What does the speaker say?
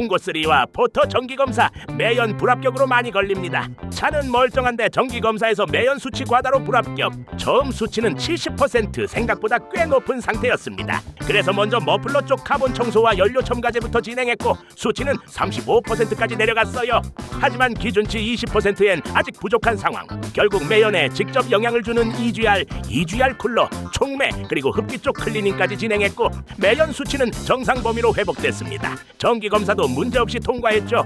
봉고3와 포터 정기검사 매연 불합격으로 많이 걸립니다. 차는 멀쩡한데 정기검사에서 매연 수치 과다로 불합격. 처음 수치는 70%, 생각보다 꽤 높은 상태였습니다. 그래서 먼저 머플러 쪽 카본 청소와 연료 첨가제부터 진행했고 수치는 35%까지 내려갔어요. 하지만 기준치 20%엔 아직 부족한 상황. 결국 매연에 직접 영향을 주는 EGR 쿨러, 촉매 그리고 흡기 쪽 클리닝까지 진행했고 매연 수치는 정상 범위로 회복됐습니다. 정기검사도 문제없이 통과했죠.